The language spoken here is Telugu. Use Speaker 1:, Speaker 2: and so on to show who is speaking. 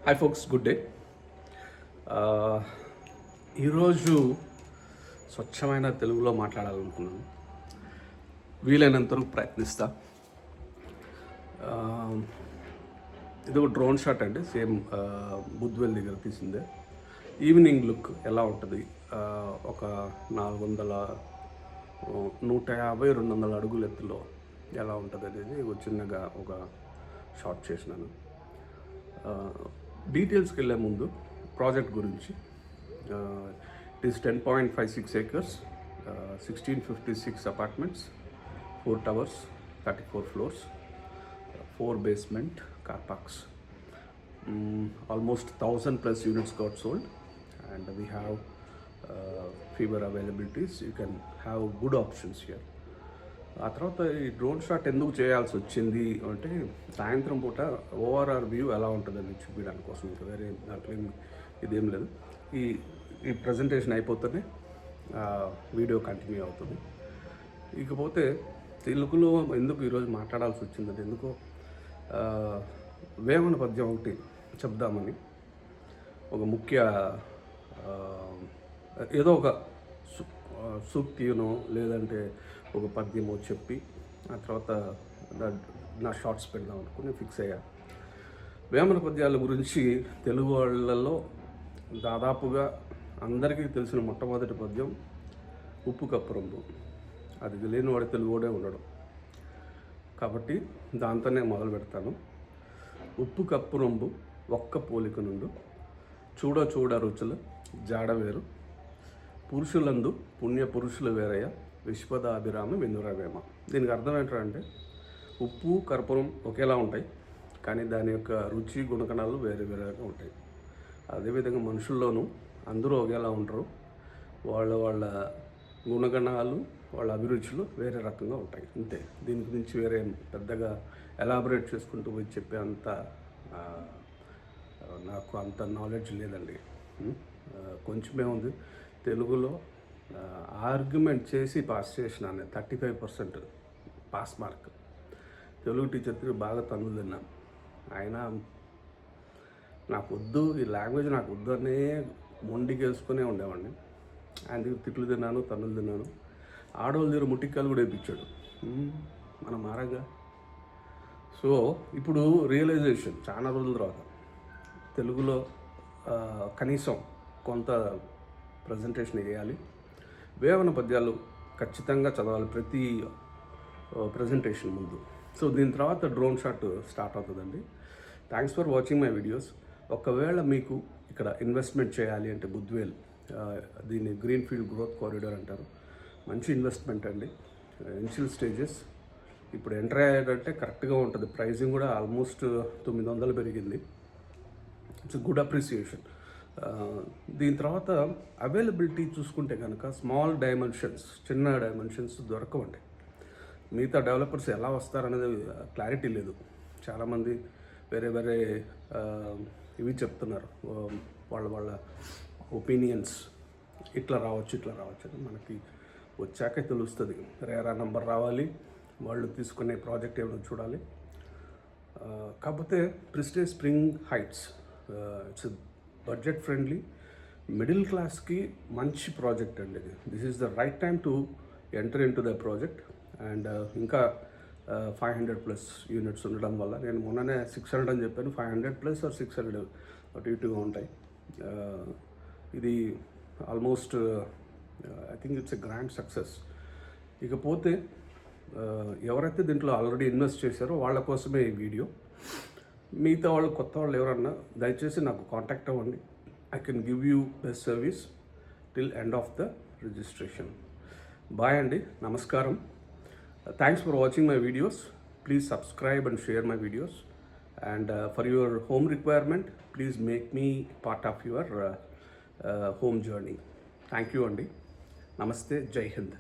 Speaker 1: Hi folks, good day. ఈరోజు స్వచ్ఛమైన తెలుగులో మాట్లాడాలనుకున్నాను. వీలైనంత వరకు ప్రయత్నిస్తా. ఇది ఒక డ్రోన్ షాట్ అండి, సేమ్ బుద్వేల్ దగ్గర తీసిందే. ఈవినింగ్ లుక్ ఎలా ఉంటుంది, ఒక 150-200 అడుగుల ఎత్తులో ఎలా ఉంటుంది అనేది చిన్నగా ఒక షాట్ చేసినాను. డీటెయిల్స్కి వెళ్ళే ముందు ప్రాజెక్ట్ గురించి, it is 10.56 acres, 1656 apartments, 4 towers, 34 floors, 4 basement car parks. Almost 1,000+ units got sold, and we have fewer availabilities. You can have good options here. ఆ తర్వాత ఈ డ్రోన్ షాట్ ఎందుకు చేయాల్సి వచ్చింది అంటే, సాయంత్రం పూట ఓవరాల్ వ్యూ ఎలా ఉంటుందని చూపించడానికి కోసం. ఇంకా వేరే దాంట్లో ఇదేం లేదు. ఈ ప్రజెంటేషన్ అయిపోతేనే వీడియో కంటిన్యూ అవుతుంది. ఇకపోతే తెలుగులో ఎందుకు ఈరోజు మాట్లాడాల్సి వచ్చిందంటే, ఎందుకో వేమన పద్యం ఒకటి చెప్దామని, ఒక ముఖ్య ఏదో ఒక సూక్తినో లేదంటే ఒక పద్యమో చెప్పి ఆ తర్వాత నా షార్ట్స్ పెడదాం అనుకుని ఫిక్స్ అయ్యా. వేమన పద్యాల గురించి తెలుగు వాళ్ళలో దాదాపుగా అందరికీ తెలిసిన మొట్టమొదటి పద్యం ఉప్పు కప్పు రంబు. అది తెలియని వాడు తెలుగువాడే ఉండడు. కాబట్టి దాంతోనే మొదలు పెడతాను. ఉప్పు కప్పు రంబు ఒక్క పోలిక నుండు, చూడ చూడ రుచులు జాడ వేరు, పురుషులందు పుణ్య పురుషులు వేరయ్య, విశ్వదాభిరామ వెన్నురవేమ. దీనికి అర్థం ఏంటంటే, ఉప్పు కర్పూరం ఒకేలా ఉంటాయి, కానీ దాని యొక్క రుచి గుణగణాలు వేరే వేరేగా ఉంటాయి. అదేవిధంగా మనుషుల్లోనూ అందరూ ఒకేలా ఉంటారు. వాళ్ళ గుణగణాలు, వాళ్ళ అభిరుచులు వేరే రకంగా ఉంటాయి, అంతే. దీని గురించి వేరే పెద్దగా ఎలాబరేట్ చేసుకుంటూ పోయి చెప్పే అంత నాకు అంత నాలెడ్జ్ లేదండి. కొంచెమే ఉంది. తెలుగులో ఆర్గ్యుమెంట్ చేసి పాస్ చేసినాను, 35% పాస్ మార్క్. తెలుగు టీచర్ బాగా తన్నులు తిన్నాను. ఆయన నాకు వద్దు, ఈ లాంగ్వేజ్ నాకు వద్దు అనే మొండికి వేసుకునే ఉండేవాడిని. ఆయన తిట్లు తిన్నాను, తన్నులు తిన్నాను. ఆడవాళ్ళ దగ్గర ముట్టికాయలు కూడా వేయించాడు, మనం మారగా. సో ఇప్పుడు రియలైజేషన్ చాలా రోజుల తర్వాత తెలుగులో కనీసం కొంత ప్రజెంటేషన్ వేయాలి. వేమన పద్యాలు ఖచ్చితంగా చదవాలి ప్రతి ప్రజెంటేషన్ ముందు. సో దీని తర్వాత డ్రోన్ షాట్ స్టార్ట్ అవుతుందండి. Thanks for watching my videos. ఒకవేళ మీకు ఇక్కడ ఇన్వెస్ట్మెంట్ చేయాలి అంటే బుద్వేల్, దీన్ని గ్రీన్ ఫీల్డ్ గ్రోత్ కారిడార్ అంటారు. మంచి ఇన్వెస్ట్మెంట్ అండి. Initial stages. ఇప్పుడు ఎంటర్ అయ్యాడంటే కరెక్ట్గా ఉంటుంది. ప్రైజింగ్ కూడా ఆల్మోస్ట్ 900 పెరిగింది. It's good appreciation. దీని తర్వాత అవైలబిలిటీ చూసుకుంటే కనుక స్మాల్ డైమెన్షన్స్, చిన్న డైమెన్షన్స్ దొరకవండి. మిగతా డెవలపర్స్ ఎలా వస్తారనేది క్లారిటీ లేదు. చాలామంది వేరే వేరే ఇవి చెప్తున్నారు, వాళ్ళ ఒపీనియన్స్. ఇట్లా రావచ్చు అని మనకి వచ్చాకే తెలుస్తుంది. రేరా నెంబర్ రావాలి, వాళ్ళు తీసుకునే ప్రాజెక్ట్ ఏమైనా చూడాలి. కాకపోతే prestige spring heights, it's budget friendly, middle క్లాస్కి మంచి ప్రాజెక్ట్ అండి ఇది. This is the right time to enter in to the project. And ఇంకా 500+ యూనిట్స్ ఉండడం వల్ల, నేను మొన్ననే 600 అని చెప్పాను, 500+ or 600 అటు ఇటుగా ఉంటాయి. ఇది almost I think it's a grand success. ఇకపోతే ఎవరైతే దీంట్లో ఆల్రెడీ ఇన్వెస్ట్ చేశారో వాళ్ళ కోసమే ఈ వీడియో. మిగతా వాళ్ళు, కొత్త వాళ్ళు ఎవరన్నా దయచేసి నాకు కాంటాక్ట్ అవ్వండి. I can give you best service till end of the registration. Bye అండి, నమస్కారం. Thanks for watching my videos. Please subscribe and share my videos. And for your home requirement, please make me part of your home journey. Thank you అండి. నమస్తే, జై హింద్.